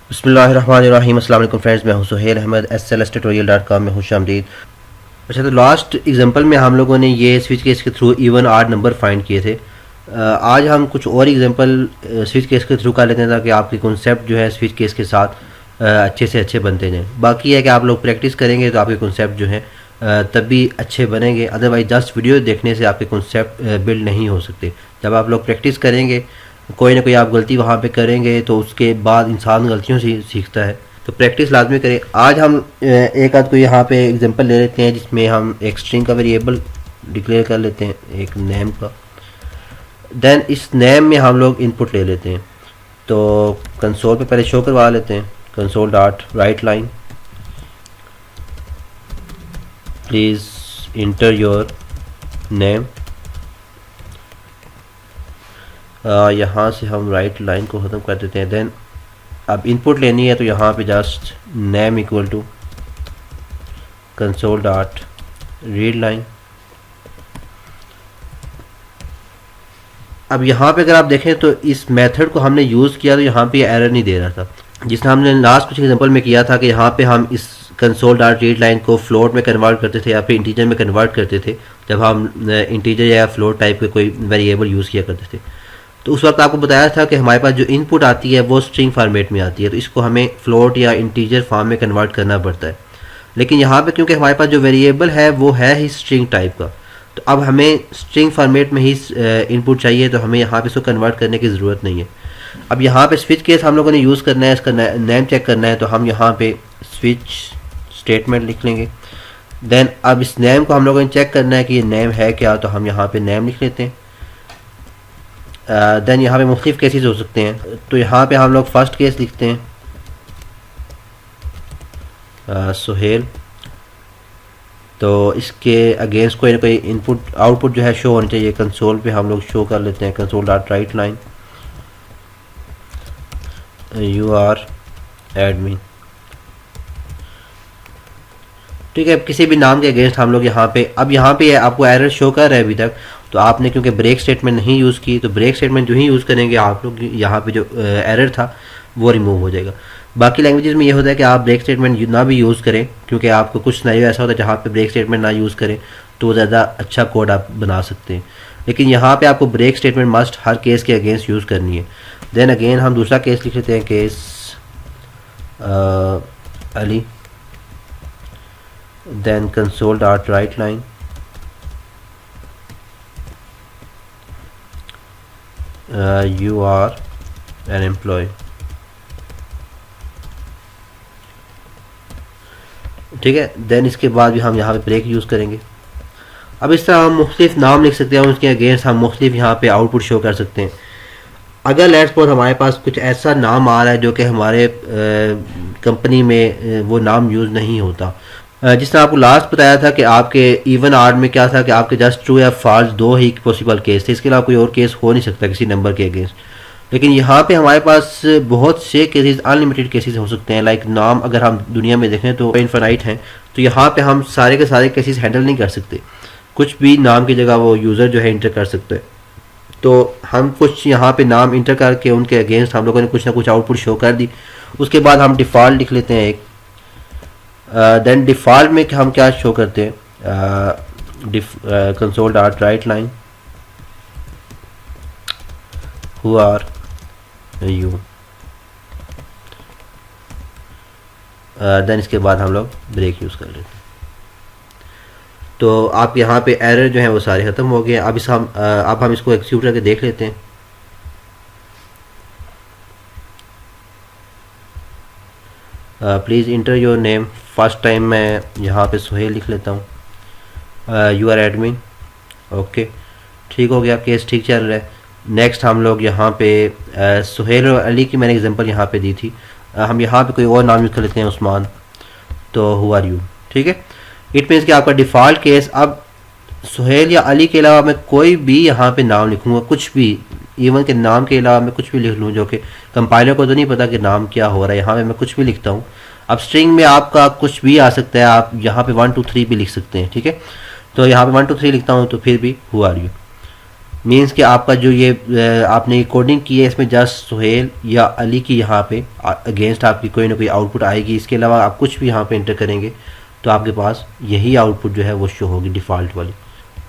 बिस्मिल्लाहिर्रहमानिर्रहीम। अस्सलाम वालेकुम फ्रेंड्स, मैं हूं सुहेल अहमद, SLStutorial.com में खुशामदीद। अच्छा, तो लास्ट एग्जांपल में हम लोगों ने ये स्विच केस के थ्रू इवन आड नंबर फाइंड किए थे। आज हम कुछ और एग्जांपल स्विच केस के थ्रू कर लेते हैं ताकि आपकी कॉन्सेप्ट जो है स्विच केस के साथ अच्छे से अच्छे बनते जाएँ। बाकी है कि आप लोग प्रैक्टिस करेंगे तो आपके कॉन्सेप्ट जो है तभी अच्छे बनेंगे, अदरवाइज जस्ट वीडियो देखने से आपके कॉन्सेप्ट बिल्ड नहीं हो सकते। जब आप लोग प्रैक्टिस करेंगे, कोई ना कोई आप गलती वहाँ पे करेंगे तो उसके बाद इंसान गलतियों से सीखता है, तो प्रैक्टिस लाजमी करें। आज हम एक आध को यहाँ पे एग्जांपल ले लेते हैं जिसमें हम एक स्ट्रिंग का वेरिएबल डिक्लेयर कर लेते हैं, एक नेम का। देन इस नेम में हम लोग इनपुट ले लेते हैं। तो कंसोल पे पहले शो करवा लेते हैं, console dot write line, please inter your name. यहाँ से हम राइट लाइन को ख़त्म कर देते हैं। देन अब इनपुट लेनी है तो यहाँ पे just name equal to console dot read line. अब यहाँ पे अगर आप देखें तो इस मेथड को हमने यूज़ किया तो यहाँ पे एरर नहीं दे रहा था, जिसने हमने लास्ट कुछ एग्जांपल में किया था कि यहाँ पे हम इस कंसोल डॉट रीड लाइन को फ्लोट में कन्वर्ट करते थे या फिर इंटीजर में कन्वर्ट करते थे, जब हम इंटीजर या फ्लोट टाइप के कोई वेरिएबल यूज़ किया करते थे। तो उस वक्त आपको बताया था कि हमारे पास जो इनपुट आती है वो स्ट्रिंग फॉर्मेट में आती है, तो इसको हमें फ्लोट या इंटीजर फॉर्म में कन्वर्ट करना पड़ता है। लेकिन यहाँ पे क्योंकि हमारे पास जो वेरिएबल है वो है ही स्ट्रिंग टाइप का, तो अब हमें स्ट्रिंग फॉर्मेट में ही इनपुट चाहिए, तो हमें यहाँ पे इसको कन्वर्ट करने की ज़रूरत नहीं है। अब यहाँ पे स्विच केस हम लोगों ने यूज़ करना है, इसका नेम चेक करना है, तो हम यहाँ पे स्विच स्टेटमेंट लिख लेंगे। देन अब इस नेम को हम लोगों ने चेक करना है कि ये नेम है क्या, तो हम यहाँ पे नेम लिख लेते हैं। देन यहाँ पे मुख्तलिफ केसेस हो सकते हैं, तो यहाँ पे हम लोग फर्स्ट केस लिखते हैं सुहेल। तो इसके अगेंस्ट कोई ना कोई इनपुट आउटपुट जो है शो होनी चाहिए। कंसोल पे हम लोग शो कर लेते हैं console dot write line, you are admin. ठीक है, किसी भी नाम के अगेंस्ट हम लोग यहाँ पे, अब यहाँ पे आपको एरर शो कर रहा है अभी तक, तो आपने क्योंकि ब्रेक स्टेटमेंट नहीं यूज़ की, तो ब्रेक स्टेटमेंट जो ही यूज़ करेंगे आप लोग, यहाँ पे जो एरर था वो रिमूव हो जाएगा। बाकी लैंग्वेजेस में ये होता है कि आप ब्रेक स्टेटमेंट ना भी यूज़ करें, क्योंकि आपको कुछ सिनेरियो ऐसा होता है जहाँ पे ब्रेक स्टेटमेंट ना यूज़ करें तो ज़्यादा अच्छा कोड आप बना सकते हैं। लेकिन यहाँ पे आपको ब्रेक स्टेटमेंट मस्ट हर केस के अगेंस्ट यूज़ करनी है। देन अगेन हम दूसरा केस लिख लेते हैं, case Ali. Then console dot write line, you are an employee। ठीक है, देन इसके बाद भी हम यहाँ पे ब्रेक यूज़ करेंगे। अब इस तरह हम मुख्तलिफ नाम लिख सकते हैं, उसके अगेंस्ट हम मुख्तलिफ यहाँ पे आउटपुट शो कर सकते हैं। अगर लेट्स सपोज हमारे पास कुछ ऐसा नाम आ रहा है जो कि हमारे कंपनी में वो नाम यूज़ नहीं होता, जिस तरह आपको लास्ट बताया था कि आपके इवन आर्ड में क्या था कि आपके जस्ट ट्रू या फॉल्स दो ही पॉसिबल केस थे, इसके अलावा कोई और केस हो नहीं सकता किसी नंबर के अगेंस्ट। लेकिन यहाँ पे हमारे पास बहुत से केसेस, अनलिमिटेड केसेस हो सकते हैं। लाइक नाम अगर हम दुनिया में देखें तो इनफाइनाइट हैं, तो यहाँ पे हम सारे के सारे केसेस हैंडल नहीं कर सकते। कुछ भी नाम की जगह वो यूज़र जो है इंटर कर सकते हैं। तो हम कुछ यहाँ पे नाम इंटर करके उनके अगेंस्ट हम लोगों ने कुछ ना कुछ आउटपुट शो कर दी। उसके बाद हम डिफ़ॉल्ट लिख लेते हैं एक। देन डिफ़ॉल्ट में हम क्या शो करते हैं, console dot write line, who are you. Then इसके बाद हम लोग ब्रेक यूज़ कर लेते हैं। तो आप यहाँ पे एरर जो है वो सारे ख़त्म हो गए। अब अब हम इसको एक्सिक्यूट करके देख लेते हैं। Please inter your name. First time मैं यहाँ पे सुहेल लिख लेता हूँ, यू आर एडमिन। ओके, ठीक हो गया, केस ठीक चल रहा है। नेक्स्ट हम लोग यहाँ पे सुहेल और अली की मैंने एग्जांपल यहाँ पे दी थी, हम यहाँ पे कोई और नाम यूज़ कर लेते हैं, उस्मान। तो हु आर यू। ठीक है, इट मीन्स कि आपका डिफ़ॉल्ट केस, अब सुहेल या अली के अलावा मैं कोई भी यहाँ पे नाम लिखूँगा, कुछ भी, इवन के नाम के अलावा मैं कुछ भी लिख लूँ, जो कि कंपाइलर को तो नहीं पता कि नाम क्या हो रहा है। यहाँ पे मैं कुछ भी लिखता हूँ। अब स्ट्रिंग में आपका कुछ भी आ सकता है, आप यहाँ पे 1 2 3 भी लिख सकते हैं। ठीक है, तो यहाँ पे 1 2 3 लिखता हूँ तो फिर भी हु आर यू। मीन्स कि आपका जो ये आपने कोडिंग की है इसमें जस्ट सुहेल या अली की यहाँ पे अगेंस्ट आपकी कोई ना कोई आउटपुट आएगी। इसके अलावा आप कुछ भी यहाँ पे इंटर करेंगे तो आपके पास यही आउटपुट जो है वो शो होगी डिफ़ॉल्ट वाली।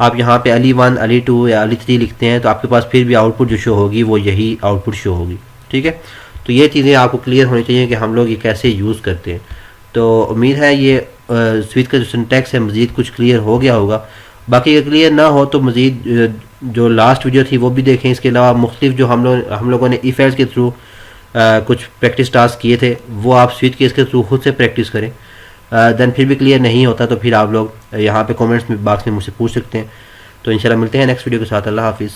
आप यहाँ पे अली 1 अली 2 या अली 3 लिखते हैं तो आपके पास फिर भी आउटपुट जो शो होगी वो यही आउटपुट शो होगी। ठीक है, तो ये चीज़ें आपको क्लियर होनी चाहिए कि हम लोग ये कैसे यूज़ करते हैं। तो उम्मीद है ये स्विच का जो सिंटैक्स है मज़ीद कुछ क्लियर हो गया होगा। बाकी अगर क्लियर ना हो तो मज़ीद जो लास्ट वीडियो थी वो भी देखें। इसके अलावा मुख्तलिफ जो हम लोगों ने इफ़ेल्ट्स के थ्रू कुछ प्रैक्टिस टास्क किए थे वो आप स्विच केस के थ्रू खुद से प्रैक्टिस करें। देन फिर भी क्लियर नहीं होता तो फिर आप लोग यहाँ पे कमेंट्स में बॉक्स में मुझसे पूछ सकते हैं। तो इंशाल्लाह मिलते हैं नेक्स्ट वीडियो के साथ। अल्लाह हाफिज़।